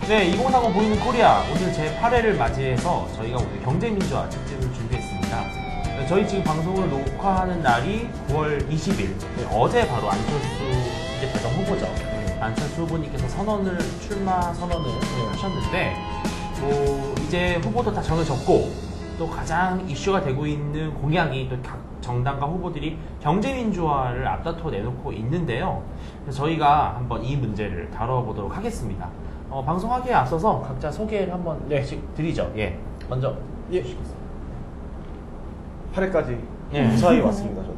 네, 2030 보이는 코리아 오늘 제8회를 맞이해서 저희가 오늘 경제민주화 특집을 준비했습니다. 저희 지금 방송을 녹화하는 날이 9월 20일. 어제 바로 안철수 이제 대선 후보죠. 안철수 후보님께서 출마 선언을 하셨는데, 뭐 이제 후보도 다 정해졌고, 또 가장 이슈가 되고 있는 공약이 또 각 정당과 후보들이 경제민주화를 앞다퉈 내놓고 있는데요. 그래서 저희가 한번 이 문제를 다뤄보도록 하겠습니다. 방송하기에 앞서서 각자 소개를 한번 드리죠. 예, 먼저 해주시겠어요? 8회까지 무사히 왔습니다. 저도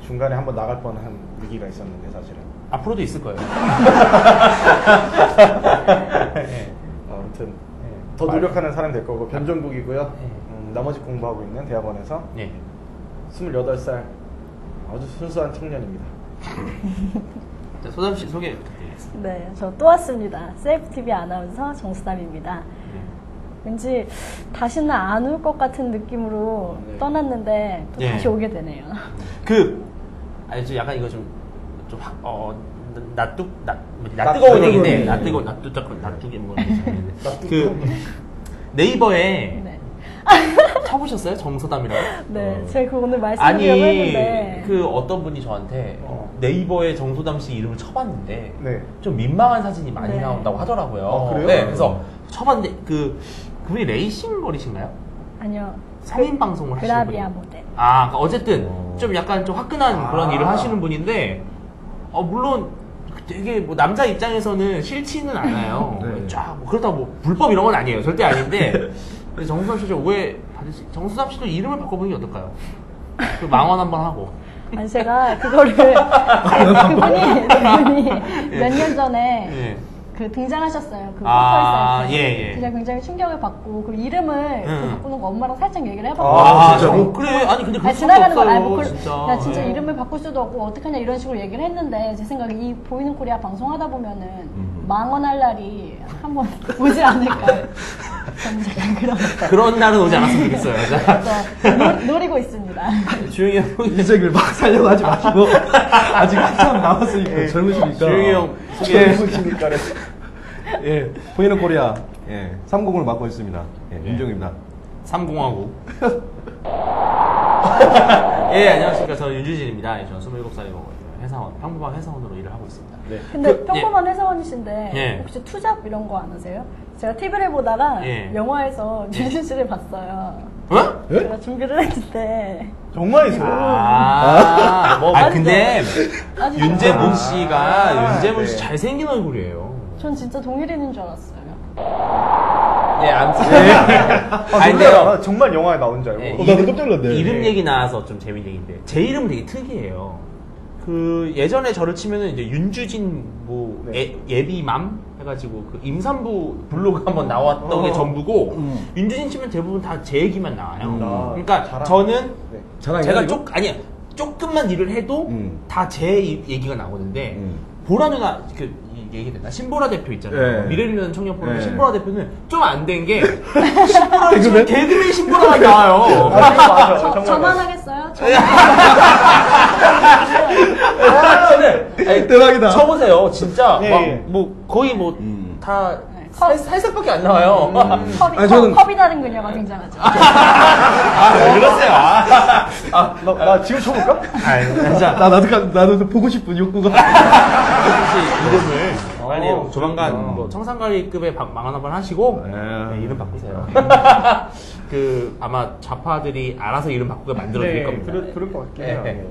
중간에 한번 나갈 뻔한 위기가 있었는데 사실은 앞으로도 있을 거예요. 네. 아무튼 더 노력하는 사람이 될 거고 변종국이고요. 나머지 공부하고 있는 대학원에서 28살 아주 순수한 청년입니다. 자, 소담씨 소개 부탁드리겠습니다. 네, 저 또 왔습니다. 세이프TV 아나운서 정수담입니다. 왠지 다시는 안 올 것 같은 느낌으로 떠났는데 또 다시 오게 되네요. 알죠? 약간 이거 낯뜨거운 얘기인데, 낯뜨게 뭐 네이버에 쳐보셨어요? 정소담이라고? 네, 제가 그 오늘 말씀드리려고 했는데 어떤 분이 저한테 네이버에 정소담 씨 이름을 쳐봤는데 네. 좀 민망한 사진이 많이 나온다고 하더라고요. 그래요? 네, 그래서 쳐봤는데 그분이 레이싱 거리신가요? 아니요. 3인 방송을 하시는 분이 그라비아 모델. 그러니까 어쨌든 좀 약간 좀 화끈한 그런 일을 하시는 분인데 물론 되게 뭐 남자 입장에서는 싫지는 않아요. 쫙 그렇다고 뭐 불법 이런 건 아니에요. 절대 아닌데 정수담 씨 좀 오해 받으시. 정수담 씨도 이름을 바꿔보는 게 어떨까요? 망언 한번 하고. 아니 제가 그분이 몇 년 전에 등장하셨어요. 그 포털사이트에. 제가 굉장히 충격을 받고 그리고 이름을 바꾸는 거 엄마랑 살짝 얘기를 해봤거든요. 진짜로? 그래? 아니 근데 그럴 수가 지나가는 건 없어요. 진짜. 야 진짜 이름을 바꿀 수도 없고 어떡하냐 이런 식으로 얘기를 했는데 제 생각에 이 보이는 코리아 방송하다 보면은 망언할 날이 한번 오지 않을까. 저는 약간 그런 날은 오지 않았으면 좋겠어요. 노리고 있습니다. 주영이 형 인생을 막 살려고 하지 마시고 아직 한참 남았으니까 젊으시니까. 주영이 형 소개해주시니까. 예, 보이는 코리아 30을 맡고 있습니다. 윤종입니다. 3공하고. 안녕하십니까. 저는 윤주진입니다. 저는 27살이고 회사원, 평범한 회사원으로 일을 하고 있습니다. 네. 근데 평범한 회사원이신데 혹시 투잡 이런 거 안 하세요? 제가 TV를 보다가 영화에서 윤준 씨를 봤어요. 제가 준비를 했는데 정말 있어요? 근데 윤재문 씨가 윤재문 씨 잘생긴 얼굴이에요. 전 진짜 동일인인 줄 알았어요. 근데요. 정말 영화에 나온 줄 알고. 나도 깜짝 놀랐네. 이름 얘기 나와서 좀 재밌는 얘기인데 제 이름은 되게 특이해요. 예전에 저를 치면은 이제 윤주진 예비맘 해가지고 임산부 블로그 한번 나왔던 게 전부고 윤주진 치면 대부분 다 제 얘기만 나와요. 그러니까 저는 제가 조금만 일을 해도 다 제 얘기가 나오는데 보라 누나 얘기됐나? 신보라 대표 있잖아요. 미래를 청년 포럼 신보라 대표는 좀 안 된 게 개그맨 신보라가 나와요. 저만 하겠어요? 대박이다. 쳐보세요. 진짜 거의 다 살색밖에 안 나와요. 컵이 다른 그녀가 등장하죠. 왜 그러세요? 나 지금 쳐볼까? 나도 보고 싶은 욕구가. 이름을 빨리 조만간 청산가리급의 망언 한번 하시고 이름 바꾸세요. 아마 좌파들이 알아서 이름 바꾸게 만들어 드릴 겁니다. 그럴 것 같긴 해요.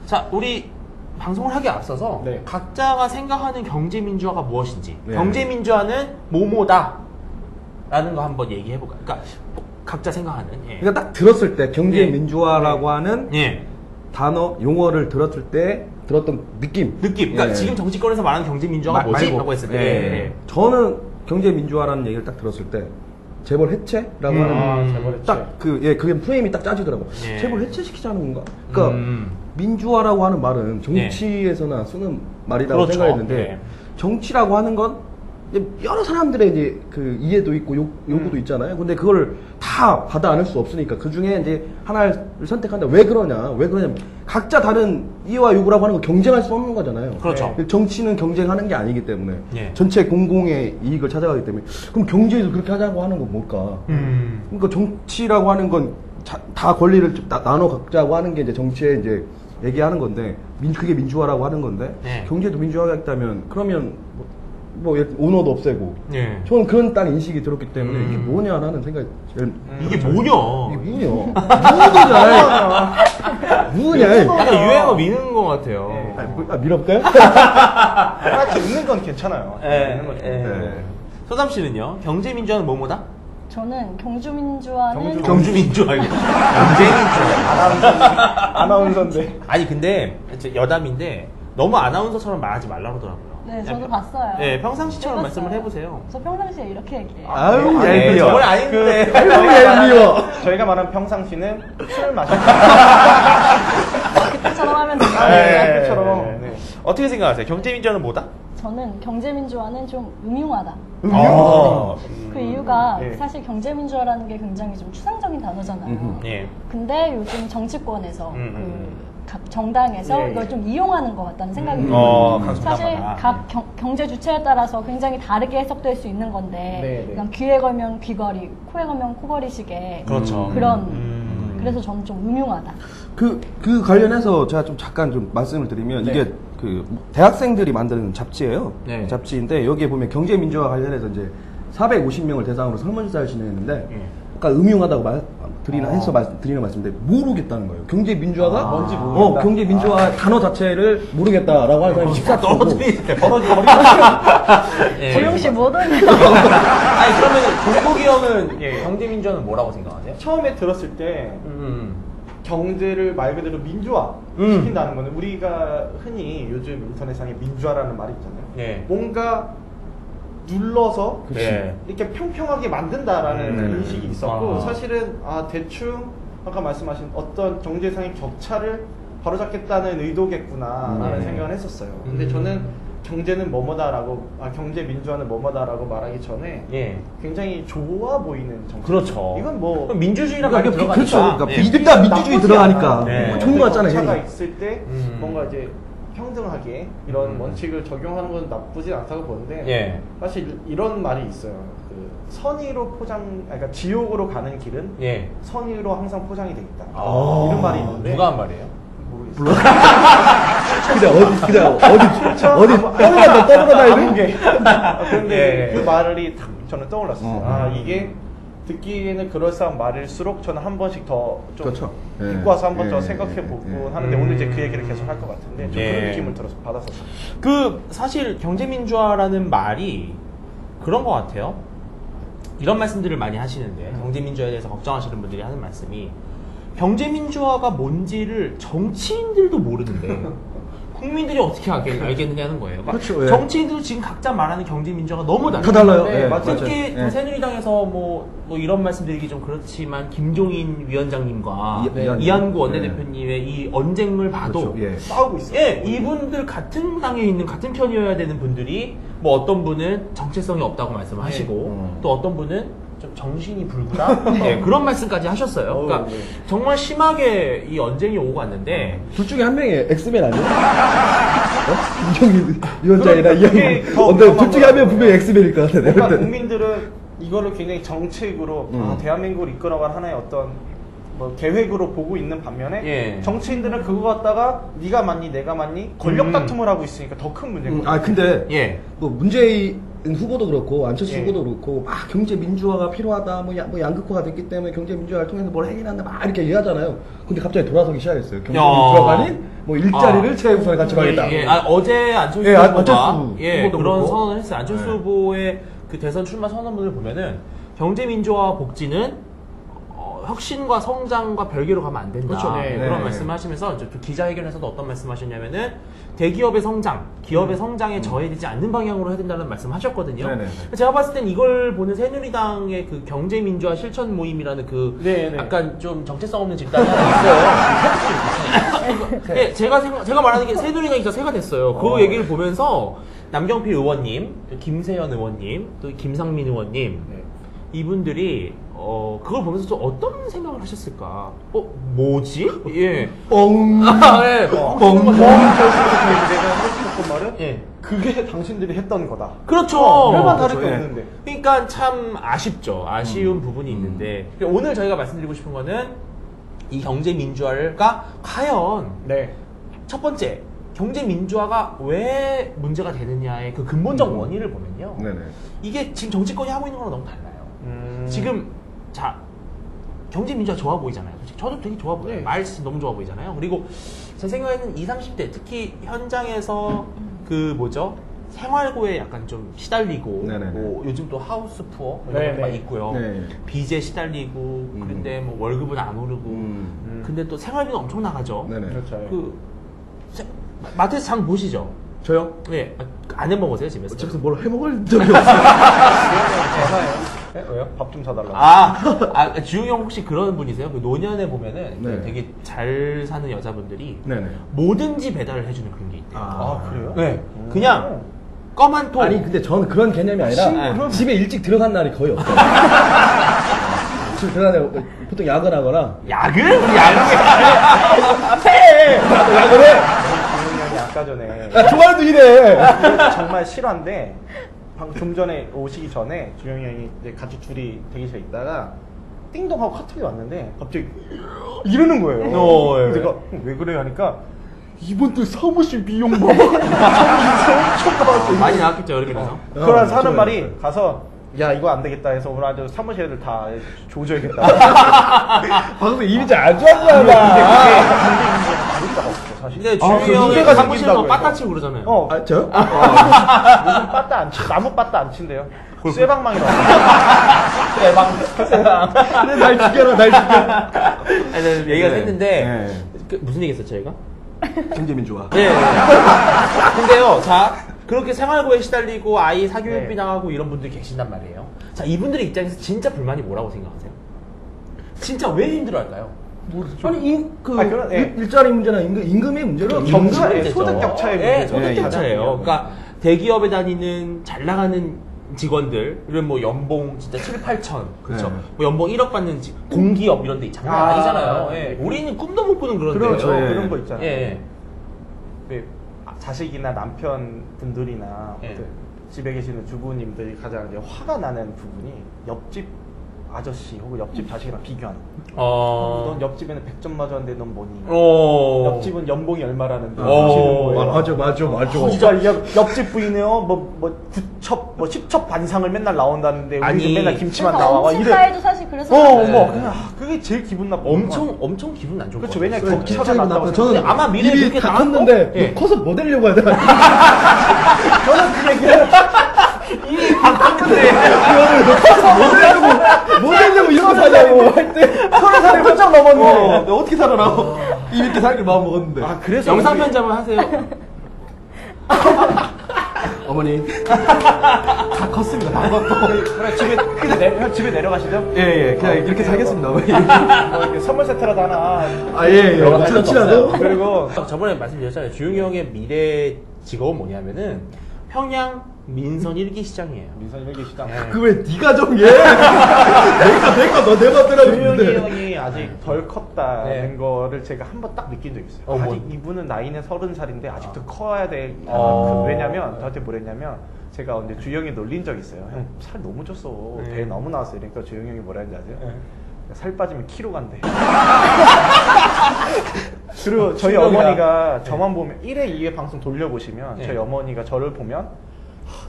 자, 우리 방송을 하기에 앞서서 각자가 생각하는 경제민주화가 무엇인지, 경제민주화는 뭐뭐다 라는 거 한번 얘기해볼까요? 그러니까 각자 생각하는. 그러니까 딱 들었을 때 경제민주화라고 하는 단어, 용어를 들었을 때 들었던 느낌. 그러니까 지금 정치권에서 말하는 경제민주화가 뭐지? 라고 했을 때 저는 경제민주화라는 얘기를 딱 들었을 때 재벌 해체라고 하는 딱 그게 프레임이 딱 짜지더라고. 재벌 해체시키자는 건가? 그러니까 민주화라고 하는 말은 정치에서나 쓰는 말이라고 생각했는데 정치라고 하는 건 여러 사람들의 이제 그 이해도 있고 요구도 있잖아요. 근데 그걸 다 받아 안을 수 없으니까 그 중에 이제 하나를 선택한다. 왜 그러냐면 각자 다른 이해와 요구라고 하는 거 경쟁할 수 없는 거잖아요. 그렇죠. 정치는 경쟁하는 게 아니기 때문에 예. 전체 공공의 이익을 찾아가기 때문에 그럼 경제에서 그렇게 하자고 하는 건 뭘까? 그러니까 정치라고 하는 건 다 권리를 나눠 갖자고 하는 게 이제 정치에 이제 얘기하는 건데 그게 민주화라고 하는 건데 예. 경제도 민주화하겠다면 그러면 뭐 오너도 없애고 예. 저는 그런 딱 인식이 들었기 때문에 이게 뭐냐라는 생각이 이게 뭐냐? 이게 뭐냐? 약간 유행어 미는 것 같아요. 밀어볼까요? 하나씩 있는 건 괜찮아요. 있는 건 예. 소담 씨는요? 경제민주화는 뭐뭐다? 저는 경주민주화는 경주민주화. 경제민주화. 아나운서인데. 아니 근데 여담인데 너무 아나운서처럼 말하지 말라고 하더라고요. 네, 저도 봤어요. 네, 평상시처럼 해봤어요. 말씀을 해보세요. 저 평상시에 이렇게 얘기해요. 아유 네, 얄미워. 저번에 아닌데. 아유 얄미워. 저희가 말한 평상시는 술 마시는 그때처럼 하면 된다. 네, 그처럼. 네. 어떻게 생각하세요? 경제민주화는 뭐다? 저는 경제민주화는 좀 음흉하다. 그 이유가 네. 사실 경제민주화라는 게 굉장히 좀 추상적인 단어잖아요. 예. 근데 요즘 정치권에서 각 정당에서 예, 이걸 좀 이용하는 것 같다는 생각이 들어요. 각 사실 정당마다. 각 경제 주체에 따라서 굉장히 다르게 해석될 수 있는 건데 네, 네. 그냥 귀에 걸면 귀걸이, 코에 걸면 코걸이식의 그렇죠. 그런 그래서 저는 좀 음흉하다. 그 관련해서 제가 좀 잠깐 좀 말씀을 드리면 네. 이게 그 대학생들이 만드는 잡지예요. 네. 잡지인데 여기에 보면 경제민주화 관련해서 이제 450명을 대상으로 설문조사를 진행했는데 예. 아까 음흉하다고 드리는 말씀인데 모르겠다는 거예요. 경제민주화가 뭔지 모르겠다. 경제민주화 단어 자체를 모르겠다라고 하는 사람이 14%. 떨어뜨리세요. 고용 씨 뭐든 아니 그러면 종국이 형은 경제민주화는 뭐라고 생각하세요? 처음에 들었을 때 경제를 말 그대로 민주화 시킨다는 거는 우리가 흔히 요즘 인터넷상에 민주화라는 말이 있잖아요. 네. 뭔가 눌러서 네. 이렇게 평평하게 만든다라는 인식이 있었고 아. 사실은 대충 아까 말씀하신 어떤 경제상의 격차를 바로잡겠다는 의도겠구나라는 생각을 했었어요. 근데 저는 경제는 뭐뭐다라고 경제 민주화는 뭐뭐다라고 말하기 전에 예. 굉장히 좋아 보이는 정책. 그렇죠. 이건 뭐 민주주의란 말이 들어가니까. 그렇죠. 그러니까 예. 일단 민주주의 들어가니까 네. 좋은 거 같잖아요. 격차가 형이. 있을 때 뭔가 이제 평등하게 이런 원칙을 적용하는 건 나쁘지 않다고 보는데 예. 사실 이런 말이 있어요. 그 선의로 그러니까 지옥으로 가는 길은 예. 선의로 항상 포장이 돼 있다. 이런 말이 있는데 누가 한 말이에요? 모르겠어요. 그냥 어디 떠돌아다니는 게. 그런데 예. 그 말이 딱 저는 떠올랐어요. 이게 듣기에는 그럴싸한 말일수록 저는 한 번씩 더 좀 그렇죠. 예. 입고 와서 한 번 더 예. 생각해보고 하는데 오늘 이제 그 얘기를 계속 할 것 같은데 좀 예. 그런 느낌을 받았었어요. 사실 경제민주화라는 말이 그런 것 같아요. 이런 말씀들을 많이 하시는데 경제민주화에 대해서 걱정하시는 분들이 하는 말씀이 경제민주화가 뭔지를 정치인들도 모르는데 국민들이 어떻게 알겠느냐는 거예요. 그렇죠, 예. 정치인들도 지금 각자 말하는 경제민주화가 너무 다 달라요. 네, 예, 맞아요. 특히 맞아요. 예. 새누리당에서 뭐 이런 말씀드리기 좀 그렇지만 김종인 위원장님과 네. 이한구 원내대표님의 이 언쟁을 봐도 그렇죠. 예. 싸우고 있어요. 예, 이분들 같은 당에 있는 같은 편이어야 되는 분들이 뭐 어떤 분은 정체성이 없다고 말씀하시고 또 어떤 분은 좀 정신이 불구다 예, 그런 말씀까지 하셨어요. 그러니까 네. 정말 심하게 이 언쟁이 오고 갔는데 둘 중에 한 명이 엑스맨 아니에요? 김정일 위원장이나 그게 이한구. 더 근데 둘 위험한 중에 한 명은 분명히 엑스맨일 것 같아. 내가 뭔가 볼 때는. 국민들은 이거를 굉장히 정책으로 대한민국을 이끌어갈 하나의 어떤 뭐 계획으로 보고 있는 반면에 예. 정치인들은 그거 갖다가 네가 맞니 내가 맞니 권력 다툼을 하고 있으니까 더 큰 문제인 거예요. 근데 예. 뭐 문재인 후보도 그렇고 안철수 예. 후보도 그렇고 막 경제 민주화가 필요하다, 뭐 양극화가 됐기 때문에 경제 민주화를 통해서 뭘 해결한다 막 이렇게 얘기하잖아요. 근데 갑자기 돌아서기 시작했어요. 경제 민주화가 아닌 뭐 일자리를 최우선에 가져가겠다. 예, 어제 안철수 예, 후보가 안철수 예, 후보도 그런 그렇고. 선언을 했어요. 안철수 후보의 그 대선 출마 선언문을 보면은 경제 민주화 복지는 혁신과 성장과 별개로 가면 안 된다. 그렇죠. 네. 그런 네. 말씀하시면서 이제 또 기자회견에서도 어떤 말씀하셨냐면은 대기업의 성장, 기업의 성장에 저해되지 않는 방향으로 해야 된다는 말씀하셨거든요. 네네. 제가 봤을 땐 이걸 보는 새누리당의 그 경제민주화 실천 모임이라는 그 네네. 약간 좀 정체성 없는 집단이 하나 있어요. 네, 제가 말하는 게 새누리당이 진짜 새가 됐어요. 그 얘기를 보면서 남경필 의원님, 김세현 의원님, 또 김상민 의원님 네. 이분들이 그걸 보면서 좀 어떤 생각을 하셨을까? 뭐지? 예. 뻥. 예. 뻥 결승에서 저희들이 하고 싶었던 말은 예. 그게 당신들이 했던 거다. 그렇죠. 별반 다를 게 그렇죠. 예. 없는데. 그러니까 참 아쉽죠. 아쉬운 부분이 있는데 오늘 저희가 말씀드리고 싶은 거는 이 경제 민주화가 과연 네. 첫 번째 경제 민주화가 왜 문제가 되느냐의 그 근본적 원인을 보면요. 네네. 이게 지금 정치권이 하고 있는 거랑 너무 달라요. 지금 자 경제 민주화 좋아 보이잖아요. 솔직히 저도 되게 좋아 보여요. 네. 말씀 너무 좋아 보이잖아요. 그리고 제 생각에는 20, 30대 특히 현장에서 그 뭐죠? 생활고에 약간 좀 시달리고 네네네. 뭐 요즘 또 하우스 푸어 이런 네네. 것도 막 있고요. 네. 빚에 시달리고 그런데 뭐 월급은 안 오르고 근데 또 생활비는 엄청 나가죠. 네네. 그렇죠. 그 마트에서 장 보시죠. 저요? 네, 안 해 먹으세요 집에서? 집에서 뭘 해먹을 적이 없어요. 전화해요. 네? 왜요? 밥 좀 사달라고. 주영 형 혹시 그런 분이세요? 그 노년에 보면은 네. 되게 잘 사는 여자분들이 네네. 뭐든지 배달을 해주는 그런 게 있대요. 아, 그래요? 네, 그냥 껌 한 통. 아니 근데 저는 그런 개념이 아니라 친구를? 집에 일찍 들어간 날이 거의 없어요. 집에 들어가는 날 보통 야근하거나 야근? 야근해. 주영이 형이 아까 전에 주말도 일해. 정말 실화인데 좀 전에 오시기 전에 주영이 형이 이제 같이 둘이 대기실에 있다가 띵동하고 카톡이 왔는데 갑자기 이러는 거예요. 예. 그래서 내가 왜 그래요 하니까 이번 달 사무실 비용 뭐 엄청 나왔어. 많이 나왔겠죠 여름이라서. 그러면서 하는 저요. 말이 가서 야 이거 안 되겠다 해서 오늘 아주 사무실을 다 조져야겠다. 방금 이미지 안 근데 좋았잖아. 그게 다를 바가 없어 사실. 근데 그 주영 형이 문제가 사무실에서 생긴다고 빠따 해서. 치고 그러잖아요. 아 저요? 요즘 빠따 안 치, 나무 빠따 안 친대요. 쇠방망이라고. 그래 날 죽여라 날 죽여. 아니, 얘기가 네. 됐는데 네. 무슨 얘기 했었죠 저희가? 경제민주화. 네. 근데요, 자, 그렇게 생활고에 시달리고 아이 사교육비 네. 나가고 이런 분들이 계신단 말이에요. 자, 이분들의 입장에서 진짜 불만이 뭐라고 생각하세요? 진짜 왜 힘들어 할까요? 아니 그런, 예. 일자리 문제나 임금의 문제로 경제 문제죠. 소득 격차의 예, 문제죠. 소득 예, 격차예요. 가장 그러니까 대기업에 다니는 잘 나가는 직원들, 이런 뭐 연봉 진짜 7, 8천, 그렇죠. 네. 뭐 연봉 1억 받는 공기업 이런 데 장난 아, 아니잖아요. 예. 네. 우리는 꿈도 못 꾸는 그런 그렇죠. 데예요. 예. 그런 거 있잖아요. 예. 네, 자식이나 남편 분들이나 예. 집에 계시는 주부님들이 가장 이제 화가 나는 부분이 옆집 아저씨 혹은 옆집 자식이랑 비교하는 거. 넌 옆집에는 100점 맞았는데 넌 뭐니? 옆집은 연봉이 얼마라는데 보시는 거예요. 맞아. 진짜 옆집 부인이요 뭐 9첩 뭐 10첩 반상을 맨날 나온다는데 우리 아니, 집 맨날 김치만 그래서 나와 막 엄친 이래. 사이도 사실 그래서 뭐 그냥 그게 제일 기분 나빠. 엄청 기분 안 좋을 것 그렇죠. 같아요. 왜냐면 격차가 난다고 저는 근데 아마 미래에 일이 그렇게 다 나왔고, 컸는데 예. 커서 뭐 되려고 하더라. 저는 그 얘기를 이미 바꿨는데 뭐 되려고 이런 거 사냐고 할 때 30살이 훌쩍 넘었는데 너 어떻게 살아나? 이렇게 살길 마음 먹었는데. 아 그래서 영상 우리- 편지 한번 하세요. 어머니 다 컸습니다. 다 컸고. 그래 집에 내려가시죠. 예, 그냥 이렇게 살겠습니다. 어머니. 뭐 이렇게 선물 세트라도 하나. 아, 예. 들어갈 수는 혹시라도. 없어요. 그리고 저번에 말씀드렸잖아요. 주용이 형의 미래 직업은 뭐냐면은 평양 민선 1기 시장이에요. 민선 일기 시장. 그 왜 네가 정해? 내 맘대로 주영이 하는데. 형이 아직 덜 컸다는 네. 거를 제가 한번 딱 느낀 적이 있어요. 뭐. 아직 이분은 나이는 30살인데 아직도 커야 돼. 어. 왜냐면 저한테 뭐랬냐면 제가 언제 주영이 놀린 적이 있어요. 형 살 너무 쪘어. 네. 배 너무 나왔어요. 그러니까 주영이 형이 뭐라 했는지 아세요? 살 빠지면 키로 간대. 그리고 저희 충격이다. 어머니가 저만 보면 1회, 2회 방송 돌려보시면 네. 저희 어머니가 저를 보면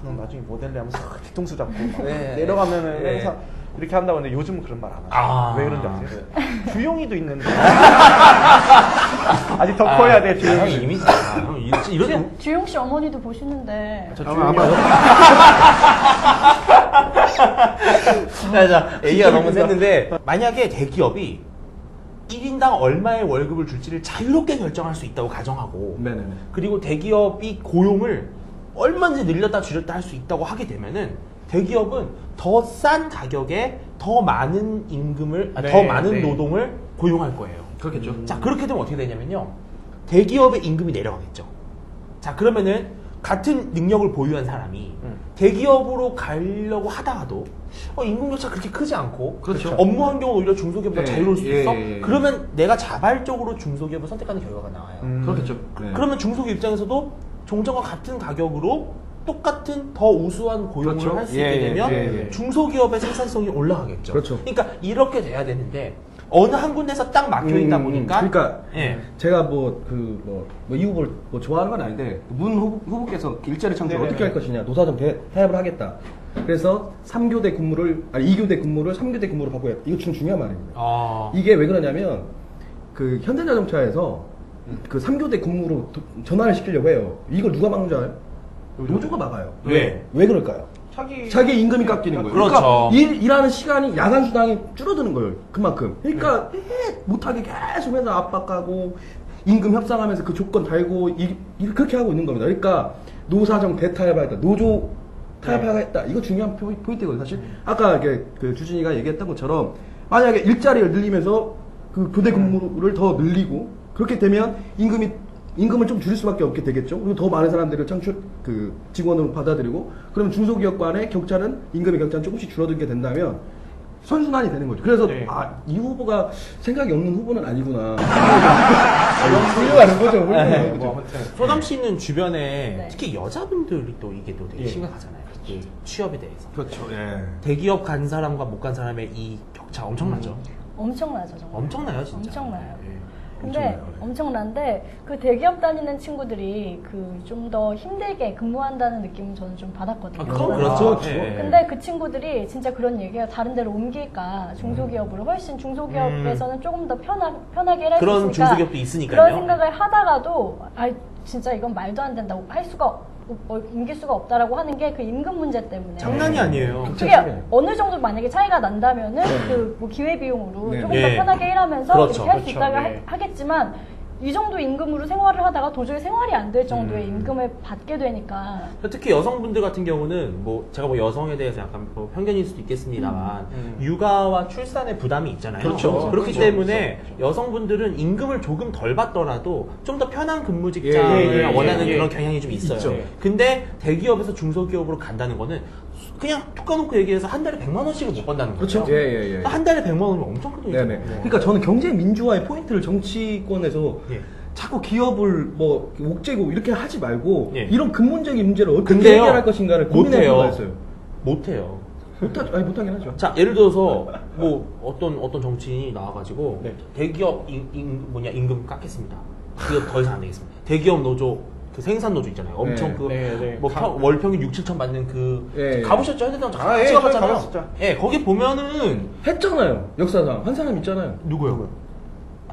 넌 나중에 모델 하면서 뒤통수 잡고 네. 내려가면은 네. 항상 이렇게 한다고 하는데 요즘은 그런 말 안 하죠. 아. 왜 그런지 아세요? 주용이도 있는데 아직 더 커야 돼 형 주용이. 이미지야. 형 이런 주용 씨 어머니도 보시는데 저 아마 주용이 자, 얘기가 너무 셌는데 만약에 대기업이 1인당 얼마의 월급을 줄지를 자유롭게 결정할 수 있다고 가정하고 네네네. 그리고 대기업이 고용을 얼마든지 늘렸다 줄였다 할 수 있다고 하게 되면은 대기업은 더 싼 가격에 더 많은 임금을 네, 더 많은 네. 노동을 고용할 거예요. 그렇겠죠. 자, 그렇게 되면 어떻게 되냐면요. 대기업의 임금이 내려가겠죠. 자, 그러면은 같은 능력을 보유한 사람이 대기업으로 가려고 하다가도 임금 격차 그렇게 크지 않고 그렇죠. 업무 환경은 오히려 중소기업보다 네, 자유로울 수 예, 있어. 예, 예. 그러면 내가 자발적으로 중소기업을 선택하는 결과가 나와요. 그렇겠죠. 네. 그러면 중소기업 입장에서도 종전과 같은 가격으로 똑같은 더 우수한 고용을 그렇죠. 할 수 예, 있게 예, 되면 예, 예. 중소기업의 생산성이 올라가겠죠. 그렇죠. 그러니까 이렇게 돼야 되는데 어느 한 군데서 딱 막혀 있다 보니까 그러니까 예. 제가 이 후보를 좋아하는 건 아닌데 문 후보께서 일자리 창출 네네네. 어떻게 할 것이냐 노사정 타협을 하겠다. 그래서 3교대 근무를 2교대 근무를 3교대 근무로 바꾸겠다. 이거 중요한 말입니다. 아. 이게 왜 그러냐면 그 현대자동차에서 그 3교대 근무로 전환을 시키려고 해요. 이걸 누가 막는 줄 알아요? 노조가 막아요. 왜? 왜 그럴까요? 자기 임금이 깎이는 거예요. 그렇죠. 그러니까 일하는 시간이 야간 수당이 줄어드는 거예요. 그만큼. 그러니까 못하게 계속 해서 압박하고 임금 협상하면서 그 조건 달고 그렇게 하고 있는 겁니다. 그러니까 노사정 대타협하겠다. 노조 타협하겠다. 이거 중요한 포인트거든요. 사실 아까 그 주진이가 얘기했던 것처럼 만약에 일자리를 늘리면서 그 교대 근무를 더 늘리고 그렇게 되면 임금을 좀 줄일 수밖에 없게 되겠죠. 그리고 더 많은 사람들을 직원으로 받아들이고, 그러면 중소기업 간의 임금의 격차는 조금씩 줄어들게 된다면 선순환이 되는 거죠. 그래서 네. 이 후보가 생각이 없는 후보는 아니구나. 훌륭하는 거죠. 훌륭한 거죠. 아무튼 소담 씨는 주변에 네. 특히 여자분들이 또 이게 또 되게 예. 심각하잖아요. 이 취업에 대해서. 그렇죠. 예. 대기업 간 사람과 못 간 사람의 이 격차 엄청나죠. 엄청나죠, 정말. 엄청나요, 진짜. 엄청나요. 예. 근데 엄청나요, 네. 엄청난데 그 대기업 다니는 친구들이 그 좀 더 힘들게 근무한다는 느낌은 저는 좀 받았거든요. 아, 그건 그렇죠. 그렇죠. 예. 근데 그 친구들이 진짜 그런 얘기가 다른 데로 옮길까 중소기업으로 훨씬 중소기업에서는 조금 더 편하게 일할 수 그런 있으니까 중소기업도 있으니까요. 그런 생각을 하다가도 진짜 이건 말도 안 된다고 옮길 수가 없다라고 하는 게 그 임금 문제 때문에 장난이 아니에요. 그게 어느 정도 만약에 차이가 난다면은 그 기회 비용으로 네. 조금 예. 더 편하게 일하면서 그렇죠. 이렇게 할 수 그렇죠. 있다고 네. 하겠지만 이 정도 임금으로 생활을 하다가 도저히 생활이 안 될 정도의 임금을 받게 되니까 특히 여성분들 같은 경우는 제가 여성에 대해서 약간 편견일 수도 있겠습니다만 육아와 출산의 부담이 있잖아요. 그렇죠. 그렇기 그렇죠. 때문에 그렇죠. 여성분들은 임금을 조금 덜 받더라도 좀 더 편한 근무 직장을 예, 예, 원하는 예, 예. 그런 경향이 좀 있어요. 있죠. 근데 대기업에서 중소기업으로 간다는 거는 그냥 툭 까놓고 얘기해서 한 달에 100만 원씩을 못 번다는 거죠. 그렇죠. 예. 한 달에 100만 원이면 엄청 큰 돈이죠. 네네. 그러니까 저는 경제 민주화의 포인트를 정치권에서 예. 자꾸 기업을 옥죄고 이렇게 하지 말고 예. 이런 근본적인 문제를 어떻게 근데요, 해결할 것인가를 고민해 못해요. 보가 있어요. 못해요. 못하긴 하죠. 자, 예를 들어서 어떤 정치인이 나와가지고 네. 대기업 임금 깎겠습니다. 기업 더 이상 안 되겠습니다. 대기업 노조 그 생산 노조 있잖아요. 엄청 네. 월 평균 6, 7천 받는 예. 가보셨죠? 현대장 잠깐 예, 찍어봤잖아요. 저희 가봤었죠. 예, 거기 보면은 했잖아요. 역사상 한 사람 있잖아요. 누구요?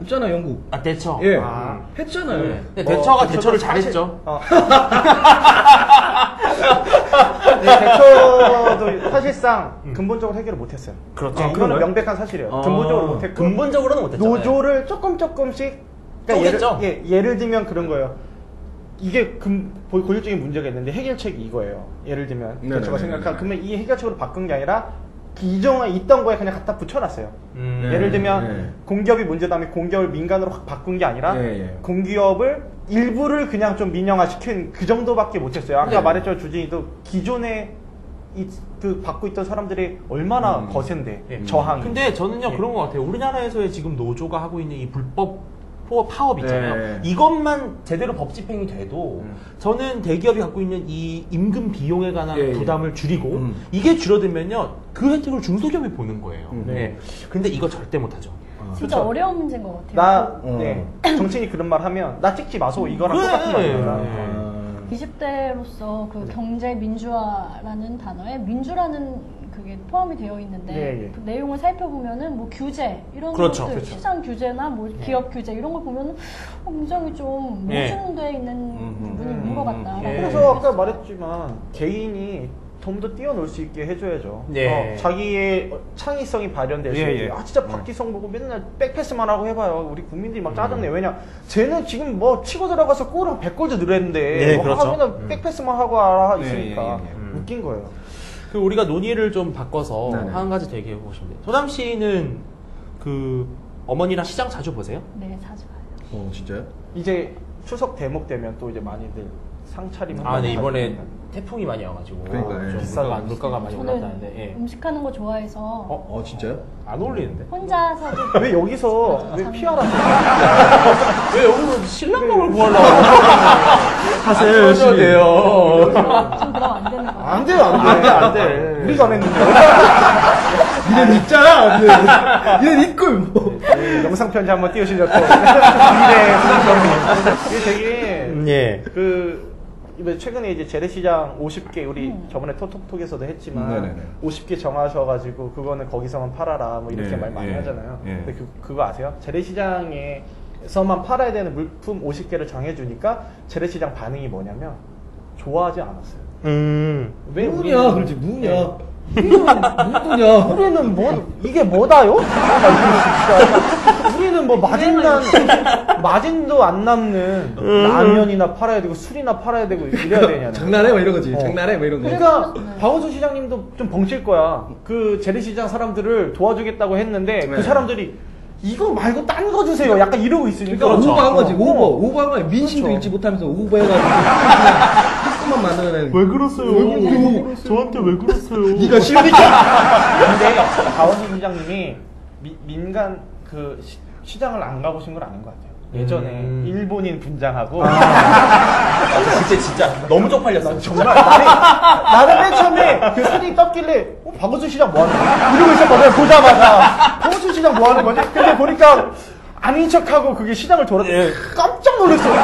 있잖아요, 영국. 아, 대처. 예. 아. 했잖아요. 네. 근데 대처가 대처를 사실- 잘했죠. 네, 대처도 사실상 근본적으로 해결을 못했어요. 그렇죠. 네, 이거는 그런가요? 명백한 사실이에요. 아. 근본적으로 못했고 근본적으로는 못했잖아요. 노조를 조금씩 쪼갰죠? 예를 들면 그런 거예요. 이게 고질적인 문제가 있는데 해결책이 이거예요. 예를 들면 네네네. 대처가 생각한 그러면 이 해결책으로 바꾼 게 아니라 기존에 있던 거에 그냥 갖다 붙여놨어요. 네. 예를 들면 네. 공기업이 문제다면 공기업을 민간으로 확 바꾼 게 아니라 예. 공기업을 일부를 그냥 좀 민영화시킨 그 정도밖에 못했어요. 아까 네. 말했죠, 주진이도 기존에 받고 있던 사람들이 얼마나 거센데 예. 저항이. 근데 저는요 예. 그런 것 같아요. 우리나라에서의 지금 노조가 하고 있는 이 불법 파업 있잖아요. 네. 이것만 제대로 법 집행이 돼도 저는 대기업이 갖고 있는 이 임금 비용에 관한 예, 예. 부담을 줄이고 이게 줄어들면요 그 혜택을 중소기업이 보는 거예요. 네. 근데 이거 절대 못하죠. 진짜 그쵸. 어려운 문제인 것 같아요. 네. 정치인이 그런 말 하면 나 찍지 마소 이거랑 그래. 똑같은 말이에요. 네. 20대로서 그 경제 민주화라는 단어에 민주라는 그게 포함이 되어 있는데 예, 예. 그 내용을 살펴보면은 뭐 규제 이런 그렇죠. 것들 그렇죠. 시장 규제나 뭐 기업 규제 이런 걸 보면은 굉장히 좀 예. 모순돼 있는 부분이 있는 것 같다. 그래서 아까 말했지만 개인이 좀 더 뛰어놀 수 있게 해줘야죠. 네. 자기의 창의성이 발현될 수 예, 있게. 예. 진짜 박지성 보고 맨날 백패스만 하고 해봐요. 우리 국민들이 막 짜증내. 왜냐? 쟤는 지금 뭐 치고 들어가서 골을 100골도 넣었는데 네, 그렇죠. 맨날 백패스만 하고 알아 네, 있으니까 예, 예, 웃긴 거예요. 그 우리가 논의를 좀 바꿔서 네네. 한 가지 대기해 보시면 돼요. 소담 씨는 그 어머니랑 시장 자주 보세요? 네, 자주 가요. 진짜요? 이제 추석 대목 되면 또 이제 많이들 상차림. 아, 네, 이번에 태풍이 많이 와가지고 그러니까요. 좀 비싸다. 물가가 많이 저는 올랐다는데 예. 음식하는 거 좋아해서 진짜요? 안 어울리는데? 혼자서도 왜 여기서 왜 피하라고? 왜 여기서 신랑감을 구하려고 하세요, 열심히 돼요. 좀 그러면 안 되는 거 안 돼요, 안 돼. 우리가 안 했는데. 니네 있잖아! 니네 있고, 뭐. 네, 영상 편지 한번 띄우시죠. 또. 미래 수상평님. 이게 되게 예. 이번 최근에 이제 재래시장 50개 우리 저번에 톡톡톡에서도 했지만 네네네. 50개 정하셔가지고 그거는 거기서만 팔아라 뭐 이렇게 네, 말 많이 예, 하잖아요. 예. 근데 그거 아세요? 재래시장에서만 팔아야 되는 물품 50개를 정해주니까 재래시장 반응이 뭐냐면 좋아하지 않았어요. 왜 누구냐, 우리는- 그렇지, 누구냐. 네. 누구냐. 우리는 뭐 이게 뭐다요? 진짜. 우리는 뭐 마진도 안 남는 라면이나 팔아야 되고 술이나 팔아야 되고 이래야 되냐? 장난해? 뭐 이런 거지. 장난해? 뭐 이런 거. 그러니까 박원순 시장님도 좀 벙칠 거야. 그 재래시장 사람들을 도와주겠다고 했는데 네. 그 사람들이 이거 말고 딴 거 주세요. 약간 이러고 있으니까 그러니까 오버한 거지, 어. 오버한 거야. 민심도 그렇죠. 읽지 못하면서 오버해가지고. 조금만 만들어내는. 왜 그러세요? 왜 그러세요? 저한테 왜 그러세요? 니가 싫으니까. 근데 박원순 시장님이 민간 그 시장을 안 가보신 걸 아는 것 같아요. 예전에 일본인 분장하고 진짜 너무 쪽팔렸어. 정말 나는 맨 처음에 그 사진이 떴길래 박원순 시장 뭐 하는 거야? 이러고 있었거든. 보자마자 박원순 시장 뭐 하는 거지? 근데 보니까 아닌 척하고 그게 시장을 돌았는데 깜짝 놀랐어요.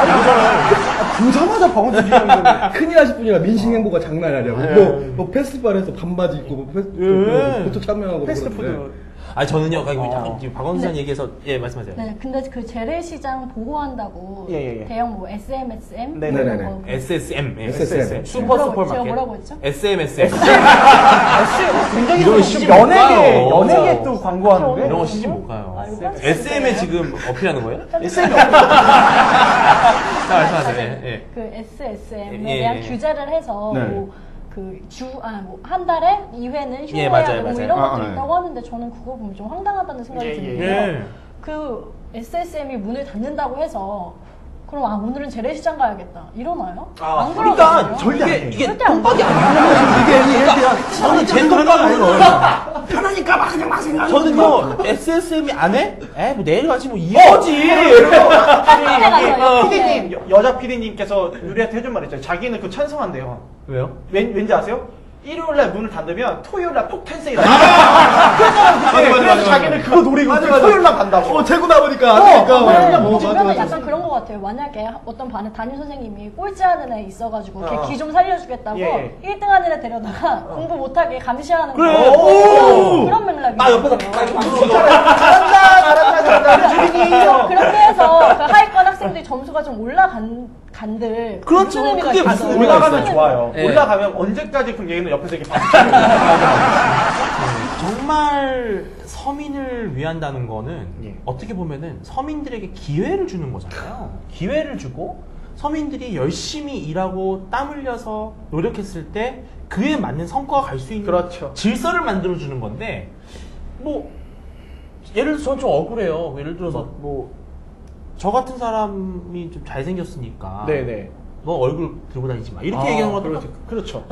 보자마자 박원순 시장이 큰일 하실 분이라 민심 행보가 장난이 아니야. 뭐 페스티벌에서 반바지 입고, 뭐 포토 참여하고. 패스트푸드. 그러는데. 아니 저는요, 지금 박원순 씨 얘기해서 예 말씀하세요. 네, 근데 그 재래시장 보호한다고 예. 대형 뭐 SMSM 네네네. 이런 거 SSM, SSM. 슈퍼 제가 슈퍼마켓. 뭐라고 했죠? SMSM. 굉장히 이런 좀 시집 연예계 못 가요. 연예계 또 광고하는데 이런 거 시집 못 가요. 알고 SM에 지금 어필하는 거예요? SM 자 말씀하세요. 예. 그 SSM에 예, 대한 예. 규제를 해서 네. 뭐 한 달에 2회는 휴무해야 예, 맞아요, 되고 뭐 맞아요. 이런 것도 네. 있다고 하는데 저는 그거 보면 좀 황당하다는 생각이 예, 드는 예, 게요. 예. 그 SSM이 문을 닫는다고 해서 그럼 오늘은 재래시장 가야겠다 이러나요? 안 그러니까 그러거든요. 이게 절대 안 돈박이 안 저는 제 돈박을 편하니까 막 그냥 막 생각. 저는요 SSM이 안 해? 뭐 내일 가지 뭐 이거지. PD님 여자 PD님께서 우리한테 해준 말 있잖아요. 자기는 그 찬성한대요. 왜요? 왠지 아세요? 일요일날 문을 닫으면 토요일날 폭탄 세일. 맞아, 그래서 맞아. 자기는 그거 노리고 토요일날 간다고. 재고 나보니까 안 되니까. 뭐 주변에 약간 그런 것 같아요. 만약에 어떤 반에 담임 선생님이 꼴찌하는 애 있어가지고 걔 기 좀 살려주겠다고 예. 1등하는 애 데려다가 공부 못하게 감시하는 그래. 거. 오. 그런 맥락이. 나 옆에서 잘한다. 주민이. 그렇게 해서 그 하위권 학생들이 점수가 좀 올라간들. 그렇죠. 무슨 의미가 그게 있어요? 무슨 의미가 올라가면 있어요. 좋아요. 예. 올라가면 언제까지 그럼 얘는 옆에서 이렇게 봤어. 정말 서민을 위한다는 거는 예. 어떻게 보면은 서민들에게 기회를 주는 거잖아요. 기회를 주고 서민들이 열심히 일하고 땀 흘려서 노력했을 때 그에 맞는 성과가 갈 수 있는 그렇죠. 질서를 만들어 주는 건데 뭐 예를 들어서 저는 좀 억울해요. 예를 들어서 뭐 저 같은 사람이 좀 잘생겼으니까 네네. 너 얼굴 들고 다니지 마 이렇게 얘기하는 것도 그렇죠.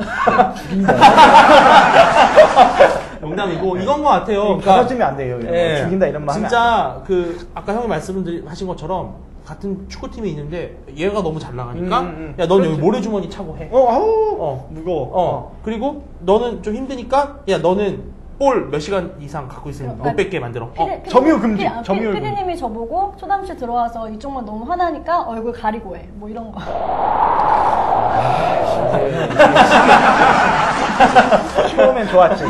농담이고 이건 것 같아요. 받아주면 안 돼요. 이런 거. 예. 죽인다 이런 말 하면 안 진짜 그 아까 형이 말씀하신 것처럼 같은 축구팀이 있는데 얘가 너무 잘 나가니까 야 넌 여기 그렇지. 모래주머니 차고 해. 아우 무거워. 그리고 너는 좀 힘드니까 야 너는 볼 몇 시간 이상 갖고 있으면 못 뺏게 만들어. 점유율 금지, 점유율 금지. PD님이 저보고 초담실 들어와서 이쪽만 너무 화나니까 얼굴 가리고 해. 뭐 이런 거. 처음엔 좋았지.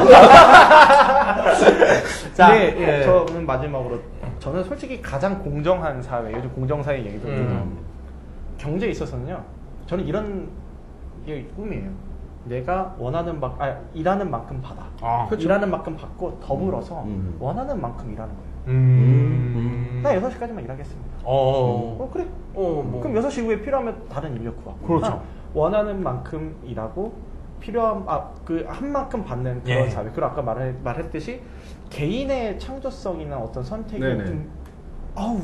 자, 근데 예. 저는 마지막으로 저는 솔직히 가장 공정한 사회, 요즘 공정사회 얘기도 좀 경제에 있어서는요. 저는 이런 게 꿈이에요. 내가 일하는 만큼 받아. 그렇죠. 일하는 만큼 받고 더불어서 원하는 만큼 일하는 거예요. 나 6시까지만 일하겠습니다. 그래. 뭐. 그럼 6시 이후에 필요하면 다른 인력 구하고. 그렇죠. 원하는 만큼 일하고 필요한 그 한 만큼 받는 그런 예. 사회. 그리고 아까 말했듯이 개인의 창조성이나 어떤 선택이 네네. 좀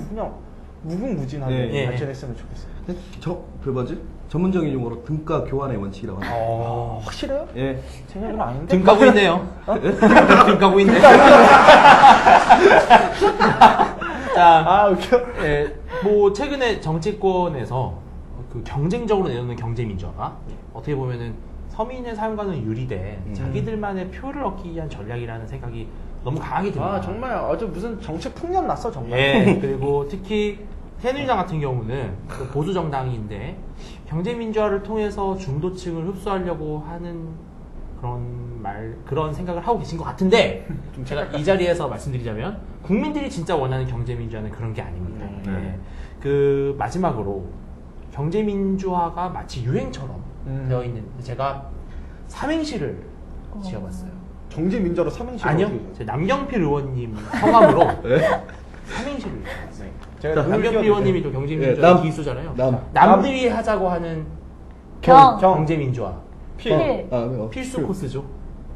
그냥 무궁무진하게 네. 발전했으면 좋겠어요. 그 뭐지? 전문적인 용어로 등가 교환의 원칙이라고 합니다. 확실해요? 예. 제 얘기는 아닌데. 등 까고 있네요. 등 까고 있네. 자, 웃겨. 예, 뭐 최근에 정치권에서 그 경쟁적으로 내놓는 경제민주화가 어떻게 보면은 서민의 삶과는 유리된 자기들만의 표를 얻기 위한 전략이라는 생각이 너무 강하게 듭니다. 정말 아주 무슨 정치 풍년 났어 정말. 예, 그리고 특히 새누리당 같은 경우는 또 보수 정당인데 경제민주화를 통해서 중도층을 흡수하려고 하는 그런 생각을 하고 계신 것 같은데 제가 이 자리에서 말씀드리자면 국민들이 진짜 원하는 경제민주화는 그런 게 아닙니다. 예. 그 마지막으로 경제민주화가 마치 유행처럼 되어 있는 제가 삼행시를 지어봤어요. 경제민주화로 삼행시. 아니요, 제 남경필 의원님 성함으로 삼행시를 지어봤어요. 제가 남경필 의원님이 또 경제민주화 기수잖아요. 남들이 하자고 하는 경제민주화. 필. 필수 코스죠.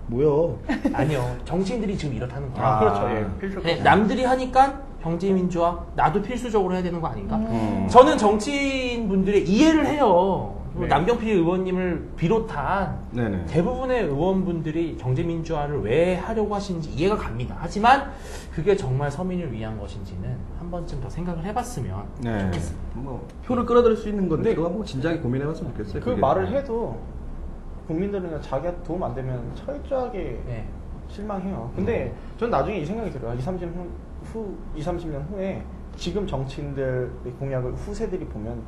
뭐야? 아니요, 정치인들이 지금 이렇다는 거예요. 그렇죠. 예. 필수. 네, 남들이 하니까 경제민주화 나도 필수적으로 해야 되는 거 아닌가? 저는 정치인 분들의 이해를 해요. 네. 남경필 의원님을 비롯한 네네. 대부분의 의원분들이 경제민주화를 왜 하려고 하시는지 이해가 갑니다. 하지만 그게 정말 서민을 위한 것인지는 한 번쯤 더 생각을 해봤으면 좋겠습니다. 뭐 표를 끌어들일 수 있는 건데 그거 한번 진지하게 고민해봤으면 좋겠어요. 그 말을 해도 국민들은 자기한테 도움 안 되면 철저하게 네. 실망해요. 근데 전 나중에 이 생각이 들어요. 20, 30년 후에 지금 정치인들의 공약을 후세들이 보면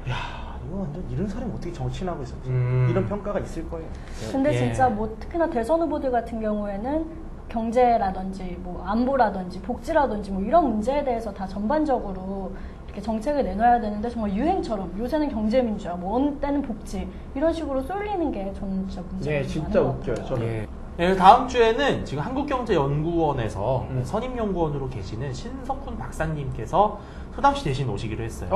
이거 완전 이런 사람이 어떻게 정치인하고 있었지? 이런 평가가 있을 거예요. 근데 예. 진짜 뭐 특히나 대선 후보들 같은 경우에는 경제라든지 뭐 안보라든지 복지라든지 뭐 이런 문제에 대해서 다 전반적으로 이렇게 정책을 내놔야 되는데 정말 유행처럼 요새는 경제민주화, 뭐 어느 때는 복지 이런 식으로 쏠리는 게 저는 진짜 문제가 네, 진짜 웃겨요. 저는. 예. 네, 다음 주에는 지금 한국경제연구원에서 선임연구원으로 계시는 신석훈 박사님께서 소담씨 대신 오시기로 했어요.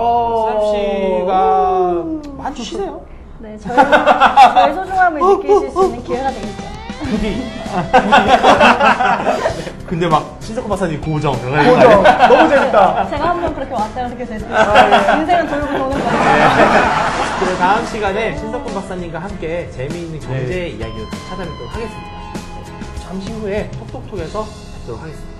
소담씨가 많이 주시세요. 네, 저희 소중함을 느끼실 수 있는 기회가 되겠죠. 근데 막 신석훈 박사님 고정. 너무 재밌다. 제가 한번 그렇게 왔다가 그렇게 됐어요. 인생은 돌고 도는 거예요. 그 다음 시간에 신석훈 박사님과 함께 재미있는 경제 이야기를 찾아뵙도록 하겠습니다. 잠시 후에 톡톡톡에서 뵙도록 하겠습니다.